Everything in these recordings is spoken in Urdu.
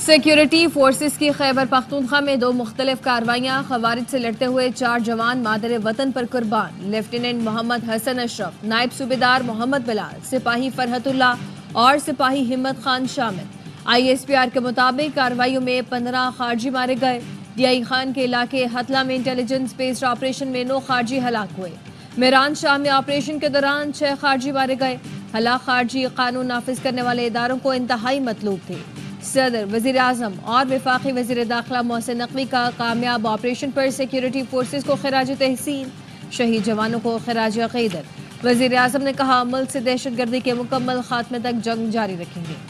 سیکیورٹی فورسز کی خیبر پختونخوا میں 2 مختلف کارروائیاں، خوارج سے لڑتے ہوئے 4 جوان مادر وطن پر قربان۔ لیفٹیننٹ محمد حسن اشرف، نائب صوبیدار محمد بلال، سپاہی فرحت اللہ اور سپاہی ہمت خان شامل۔ ISPR کے مطابق کارروائیوں میں 15 خارجی مارے گئے۔ DI خان کے علاقے ہتلا میں انٹیلیجنس بیسڈ آپریشن میں 9 خارجی ہلاک ہوئے۔ میران شاہ میں آپریشن کے دوران 6 خارجی مارے گئے۔ ہلاک خارجی قانون نافذ کرنے والے اداروں کو انتہائی مطلوب تھے۔ صدر، وزیر اعظم اور وفاقی وزیر داخلہ محسن نقوی کا کامیاب آپریشن پر سیکیورٹی فورسز کو خراج تحسین، شہید جوانوں کو خراج عقیدت۔ وزیر اعظم نے کہا ملک سے دہشت گردی کے مکمل خاتمے تک جنگ جاری رکھیں گے۔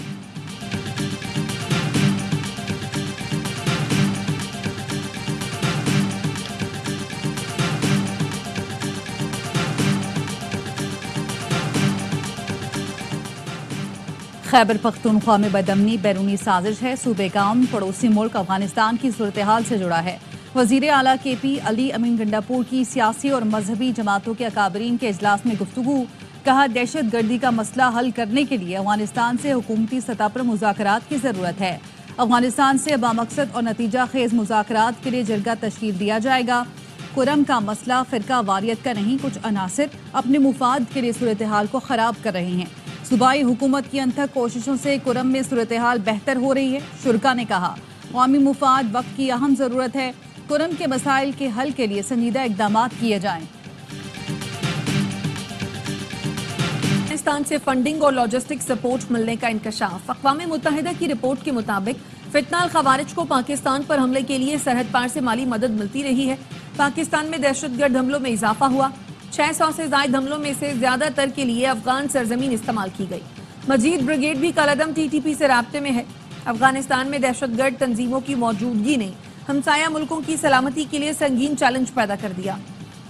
خیبر پختونخوا میں بدامنی بیرونی سازش ہے۔ صوبے کا امن پڑوسی ملک افغانستان کی صورتحال سے جڑا ہے۔ وزیر اعلیٰ KP علی امین گنڈاپور کی سیاسی اور مذہبی جماعتوں کے اکابرین کے اجلاس میں گفتگو، کہا دہشت گردی کا مسئلہ حل کرنے کے لیے افغانستان سے حکومتی سطح پر مذاکرات کی ضرورت ہے۔ افغانستان سے بامقصد اور نتیجہ خیز مذاکرات کے لیے جرگہ تشکیل دیا جائے گا۔ کرم کا مسئلہ فرقہ واریت کا نہیں، کچھ عناصر اپنے مفاد کے لیے صورتحال کو خراب کر رہے ہیں۔ صوبائی حکومت کی انتھک کوششوں سے کرم میں صورتحال بہتر ہو رہی ہے۔ شرکا نے کہا قومی مفاد وقت کی اہم ضرورت ہے، کرم کے مسائل کے حل کے لیے سنجیدہ اقدامات کیے جائیں۔ افغانستان سے فنڈنگ اور لاجسٹک سپورٹ ملنے کا انکشاف۔ اقوام متحدہ کی رپورٹ کے مطابق فتنہ الخوارج کو پاکستان پر حملے کے لیے سرحد پار سے مالی مدد ملتی رہی ہے۔ پاکستان میں دہشت گرد حملوں میں اضافہ ہوا۔ 600 سے زائد حملوں میں سے زیادہ تر کے لیے افغان سرزمین استعمال کی گئی۔ مجید بریگیڈ بھی کالعدم TTP سے رابطے میں ہے۔ افغانستان میں دہشت گرد تنظیموں کی موجودگی نے ہمسایہ ملکوں کی سلامتی کے لیے سنگین چیلنج پیدا کر دیا۔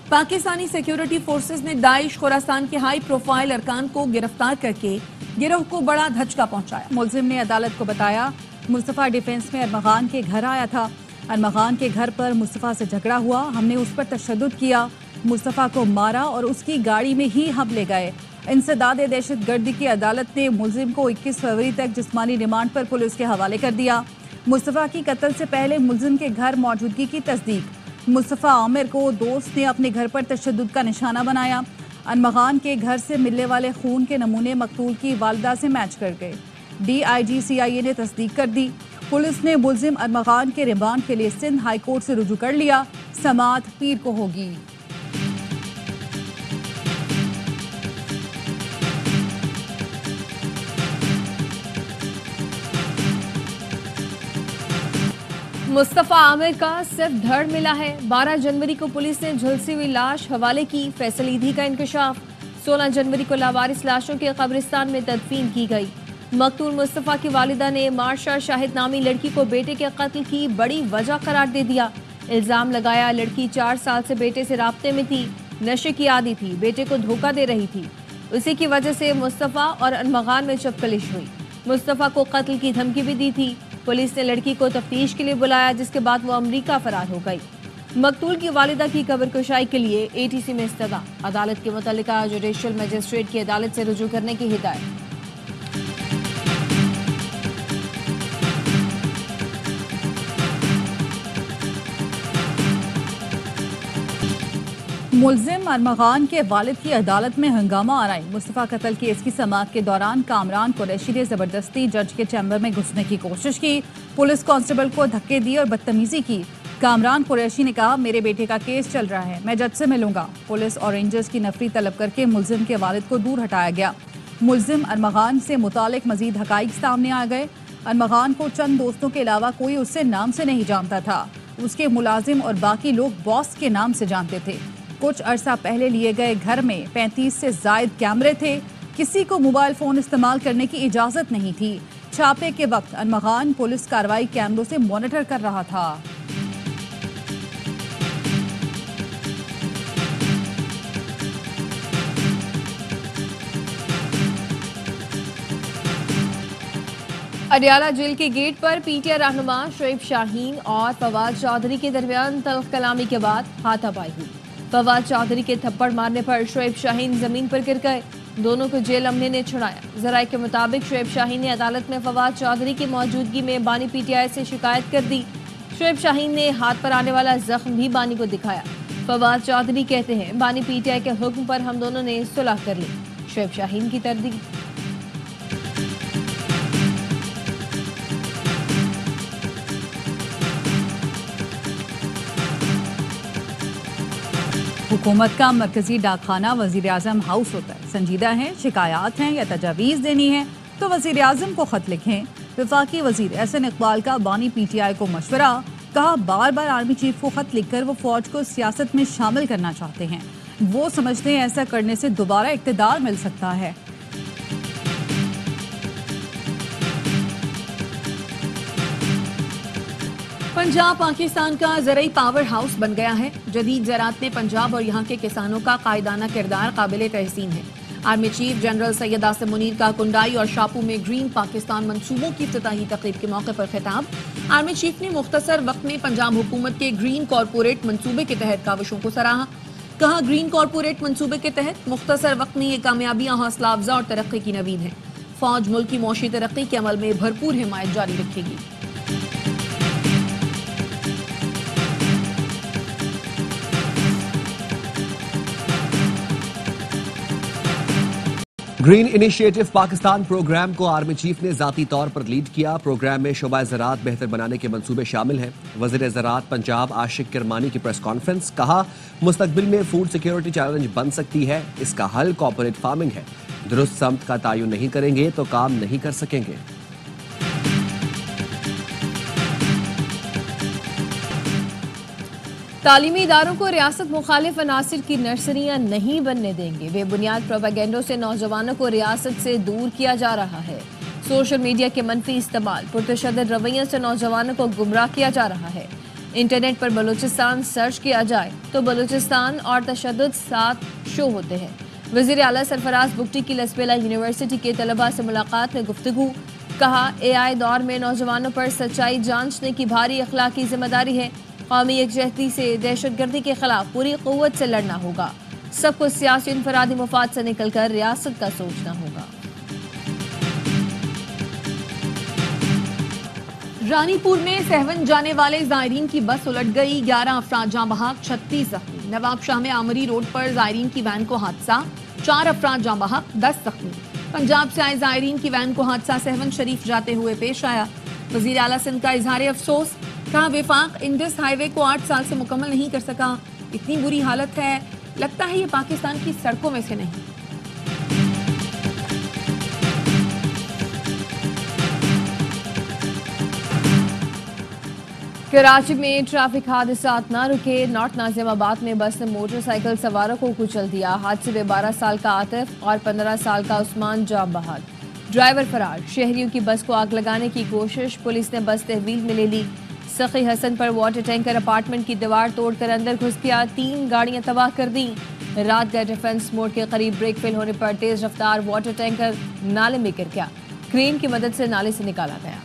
پاکستانی سیکیورٹی فورسز نے داعش خراسان کے ہائی پروفائل ارکان کو گرفتار کر کے گروہ کو بڑا دھچکا پہنچایا۔ ملزم نے عدالت کو بتایا مصطفیٰ ڈیفنس میں ارمغان کے گھر آیا تھا۔ ارمغان کے گھر پر مصطفیٰ سے جھگڑا ہوا، ہم نے اس پر تشدد کیا، مصطفیٰ کو مارا اور اس کی گاڑی میں ہی ہم لے گئے۔ انسداد دہشت گردی کی عدالت نے ملزم کو 21 فروری تک جسمانی ریمانڈ پر پولیس کے حوالے کر دیا۔ مصطفیٰ کی قتل سے پہلے ملزم کے گھر موجودگی کی تصدیق۔ مصطفیٰ عامر کو دوست نے اپنے گھر پر تشدد کا نشانہ بنایا۔ ارمغان کے گھر سے ملنے والے خون کے نمونے مقتول کی والدہ سے میچ کر گئے۔ DIG CIA نے تصدیق کر دی۔ پولیس نے ملزم ارمغان کے ریمانڈ کے لیے سندھ ہائی کورٹ سے رجوع کر لیا۔ سماعت پیر کو ہوگی۔ مصطفیٰ عامر کا صرف دھڑ ملا ہے۔ 12 جنوری کو پولیس نے جھلسی ہوئی لاش حوالے کی۔ فیصل ایدھی کا انکشاف۔ 16 جنوری کو لاوارث لاشوں کے قبرستان میں تدفین کی گئی۔ مقتول مصطفیٰ کی والدہ نے مارشا شاہد نامی لڑکی کو بیٹے کے قتل کی بڑی وجہ قرار دے دیا۔ الزام لگایا لڑکی 4 سال سے بیٹے سے رابطے میں تھی، نشے کی عادی تھی، بیٹے کو دھوکہ دے رہی تھی۔ اسی کی وجہ سے مصطفیٰ اور ارمغان میں چپکلش ہوئی۔ مصطفیٰ کو قتل کی دھمکی بھی دی تھی۔ پولیس نے لڑکی کو تفتیش کے لیے بلایا، جس کے بعد وہ امریکہ فرار ہو گئی۔ مقتول کی والدہ کی قبر کشائی کے لیے ATC میں استدعا۔ عدالت کے متعلقہ جوڈیشل مجسٹریٹ کی عدالت سے رجوع کرنے کی ہدایت۔ ملزم ارمغان کے والد کی عدالت میں ہنگامہ آرائی۔ مصطفیٰ قتل کیس کی سماعت کے دوران کامران قریشی نے زبردستی جج کے چیمبر میں گھسنے کی کوشش کی، پولیس کانسٹیبل کو دھکے دیے اور بدتمیزی کی۔ کامران قریشی نے کہا میرے بیٹے کا کیس چل رہا ہے، میں جج سے ملوں گا۔ پولیس اور رینجرز کی نفری طلب کر کے ملزم کے والد کو دور ہٹایا گیا۔ ملزم ارمغان سے متعلق مزید حقائق سامنے آ گئے۔ ارمغان کو چند دوستوں کے علاوہ کوئی اس سے نام سے نہیں جانتا تھا۔ اس کے ملازم اور باقی لوگ باس کے نام سے جانتے تھے۔ کچھ عرصہ پہلے لیے گئے گھر میں 35 سے زائد کیمرے تھے، کسی کو موبائل فون استعمال کرنے کی اجازت نہیں تھی۔ چھاپے کے وقت ارمغان پولیس کارروائی کیمروں سے مانیٹر کر رہا تھا۔ اڈیالہ جیل کے گیٹ پر PTI رہنما شعیب شاہین اور فواد چودھری کے درمیان تلخ کلامی کے بعد ہاتھا پائی ہوئی۔ فواد چودھری کے تھپڑ مارنے پر شعیب شاہین زمین پر گر گئے۔ دونوں کو جیل عملے نے چھڑایا۔ ذرائع کے مطابق شعیب شاہین نے عدالت میں فواد چودھری کی موجودگی میں بانی پی ٹی آئی سے شکایت کر دی۔ شعیب شاہین نے ہاتھ پر آنے والا زخم بھی بانی کو دکھایا۔ فواد چودھری کہتے ہیں بانی پی ٹی آئی کے حکم پر ہم دونوں نے صلح کر لی۔ شعیب شاہین کی تردید۔ حکومت کا مرکزی ڈاک خانہ وزیر اعظم ہاؤس ہوتا ہے۔ سنجیدہ ہیں، شکایات ہیں یا تجاویز دینی ہے تو وزیر اعظم کو خط لکھیں۔ وفاقی وزیر احسن اقبال کا بانی پی ٹی آئی کو مشورہ، کہا بار بار آرمی چیف کو خط لکھ کر وہ فوج کو سیاست میں شامل کرنا چاہتے ہیں۔ وہ سمجھتے ہیں ایسا کرنے سے دوبارہ اقتدار مل سکتا ہے۔ پنجاب پاکستان کا زرعی پاور ہاؤس بن گیا ہے۔ جدید زراعت میں پنجاب اور یہاں کے کسانوں کا قائدانہ کردار قابل تحسین ہے۔ آرمی چیف جنرل سید آصم منیر کا کنڈائی اور شاپو میں گرین پاکستان منصوبوں کی افتتاحی تقریب کے موقع پر خطاب۔ آرمی چیف نے مختصر وقت میں پنجاب حکومت کے گرین کارپوریٹ منصوبے کے تحت کاوشوں کو سراہا۔ کہا گرین کارپوریٹ منصوبے کے تحت مختصر وقت میں یہ کامیابیاں حوصلہ افزا اور ترقی کی نوید ہیں۔ فوج ملک کی معاشی ترقی کے عمل میں بھرپور حمایت جاری رکھے گی۔ گرین انیشیٹو پاکستان پروگرام کو آرمی چیف نے ذاتی طور پر لیڈ کیا۔ پروگرام میں شعبہ زراعت بہتر بنانے کے منصوبے شامل ہیں۔ وزیر زراعت پنجاب عاشق کرمانی کی پریس کانفرنس، کہا مستقبل میں فوڈ سیکیورٹی چیلنج بن سکتی ہے۔ اس کا حل کارپوریٹ فارمنگ ہے۔ درست سمت کا تعین نہیں کریں گے تو کام نہیں کر سکیں گے۔ تعلیمی اداروں کو ریاست مخالف عناصر کی نرسریاں نہیں بننے دیں گے۔ بے بنیاد پروپیگنڈوں سے نوجوانوں کو ریاست سے دور کیا جا رہا ہے۔ سوشل میڈیا کے منفی استعمال، پرتشدد رویوں سے نوجوانوں کو گمراہ کیا جا رہا ہے۔ انٹرنیٹ پر بلوچستان سرچ کیا جائے تو بلوچستان اور تشدد ساتھ شو ہوتے ہیں۔ وزیر اعلیٰ سرفراز بگٹی کی لسبیلا یونیورسٹی کے طلباء سے ملاقات میں گفتگو، کہا اے آئی دور میں نوجوانوں پر سچائی جانچنے کی بھاری اخلاقی ذمہ داری ہے۔ قومی یکجہتی سے دہشت گردی کے خلاف پوری قوت سے لڑنا ہوگا۔ سب کو سیاسی انفرادی مفاد سے نکل کر ریاست کا سوچنا ہوگا۔ رانی پور میں سہون جانے والے زائرین کی بس الٹ گئی، 11 افراد جاں بحق، 36 زخمی۔ نواب شاہ میں آمری روڈ پر زائرین کی وین کو حادثہ، 4 افراد جاں بحق، 10 زخمی۔ پنجاب سے آئے زائرین کی وین کو حادثہ سہون شریف جاتے ہوئے پیش آیا۔ وزیر اعلیٰ سندھ کا اظہار افسوس، کہا وفاق انڈس ہائی وے کو 8 سال سے مکمل نہیں کر سکا۔ اتنی بری حالت ہے، لگتا ہے یہ پاکستان کی سڑکوں میں سے نہیں۔ کراچی میں ٹریفک حادثات نہ رکے، نارتھ ناظم آباد میں بس نے موٹر سائیکل سواروں کو کچل دیا۔ حادثے میں 12 سال کا عاطف اور 15 سال کا عثمان جاں بحق، ڈرائیور فرار۔ شہریوں کی بس کو آگ لگانے کی کوشش، پولیس نے بس تحویل میں لے لی۔ سخی حسن پر واٹر ٹینکر اپارٹمنٹ کی دیوار توڑ کر اندر گھس گیا، 3 گاڑیاں تباہ کر دیں۔ رات گئے ڈیفنس موڑ کے قریب بریک فیل ہونے پر تیز رفتار واٹر ٹینکر نالے میں گر گیا، کرین کی مدد سے نالے سے نکالا گیا۔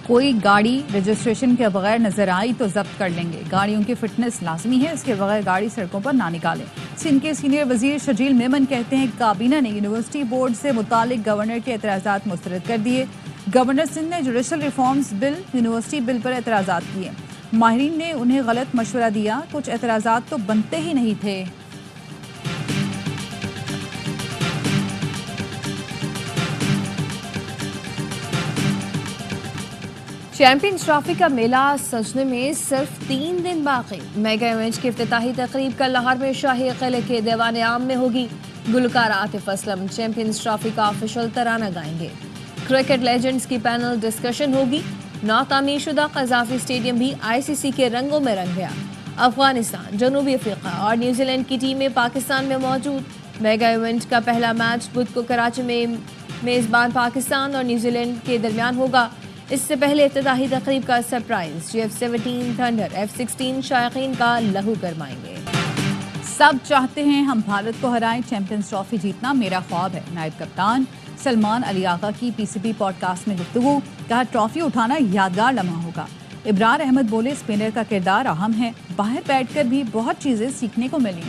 کوئی گاڑی رجسٹریشن کے بغیر نظر آئی تو ضبط کر لیں گے۔ گاڑیوں کی فٹنس لازمی ہے، اس کے بغیر گاڑی سڑکوں پر نہ نکالیں۔ سندھ کے سینئر وزیر شجیل میمن کہتے ہیں کابینہ نے یونیورسٹی بورڈ سے متعلق گورنر کے اعتراضات مسترد کر دیے۔ گورنر سندھ نے جوڈیشل ریفارمز بل، یونیورسٹی بل پر اعتراضات کیے۔ ماہرین نے انہیں غلط مشورہ دیا، کچھ اعتراضات تو بنتے ہی نہیں تھے۔ چیمپئنز ٹرافی کا میلہ سجنے میں صرف 3 دن باقی۔ میگا ایونٹ کی افتتاحی تقریب کل لاہور میں شاہی قلعے کے دیوان عام میں ہوگی۔ گلوکار عاطف اسلم چیمپئنز ٹرافی کا آفیشل ترانہ گائیں گے۔ کرکٹ لیجنڈز کی پینل ڈسکشن ہوگی۔ نو تعمیر شدہ قذافی اسٹیڈیم بھی آئی سی سی کے رنگوں میں رنگ گیا۔ افغانستان، جنوبی افریقہ اور نیوزی لینڈ کی ٹیمیں پاکستان میں موجود۔ میگا ایونٹ کا پہلا میچ بدھ کو کراچی میں میزبان پاکستان اور نیوزی لینڈ کے درمیان ہوگا۔ اس سے پہلے افتتاحی تقریب کا سرپرائز، F-17 تھنڈر F-16 شائقین کا لہو گرمائیں گے۔ سب چاہتے ہیں ہم بھارت کو ہرائیں، چیمپئنز ٹرافی جیتنا میرا خواب ہے۔ نائب کپتان سلمان علی آغا کی پی سی بی پوڈ کاسٹ میں گفتگو، کہا ٹرافی اٹھانا یادگار لمحہ ہوگا۔ ابرار احمد بولے اسپنر کا کردار اہم ہے، باہر بیٹھ کر بھی بہت چیزیں سیکھنے کو ملیں۔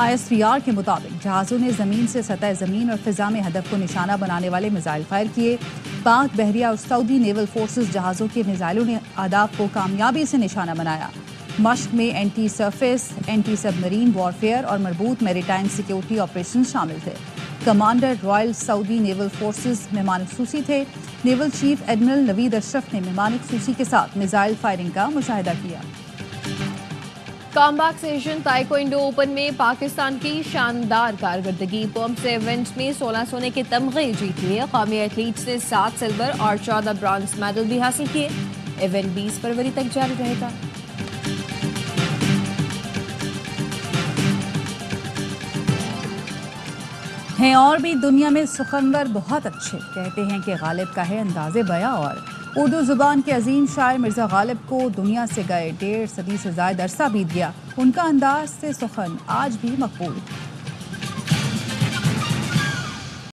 ISPR کے مطابق جہازوں نے زمین سے سطح زمین اور فضا میں ہدف کو نشانہ بنانے والے میزائل فائر کیے۔ پاک بحریہ اور سعودی نیول فورسز جہازوں کے میزائلوں نے اہداف کو کامیابی سے نشانہ بنایا۔ مشق میں اینٹی سرفیس، اینٹی سب مرین وارفیئر اور مربوط میری ٹائم سیکیورٹی آپریشن شامل تھے۔ کمانڈر رائل سعودی نیول فورسز مہمان خصوصی تھے۔ نیول چیف ایڈمرل نوید اشرف نے مہمان خصوصی کے ساتھ میزائل فائرنگ کا مشاہدہ کیا۔ کامبیک ایشین تائیکوانڈو اوپن میں پاکستان کی شاندار کارکردگی، پمپ سے ایونٹ میں 16 سونے کے تمغے جیت لیے۔ قومی ایتھلیٹس نے 7 سلور اور 14 برانز میڈل بھی حاصل کیے۔ ایونٹ 20 فروری تک جاری رہے گا۔ ہیں اور بھی دنیا میں سخنور بہت اچھے، کہتے ہیں کہ غالب کا ہے انداز بیاں اور اردو زبان کے عظیم شاعر مرزا غالب کو دنیا سے گئے 1.5 صدی سے زائد عرصہ بیت گیا۔ ان کا انداز سے سخن آج بھی مقبول۔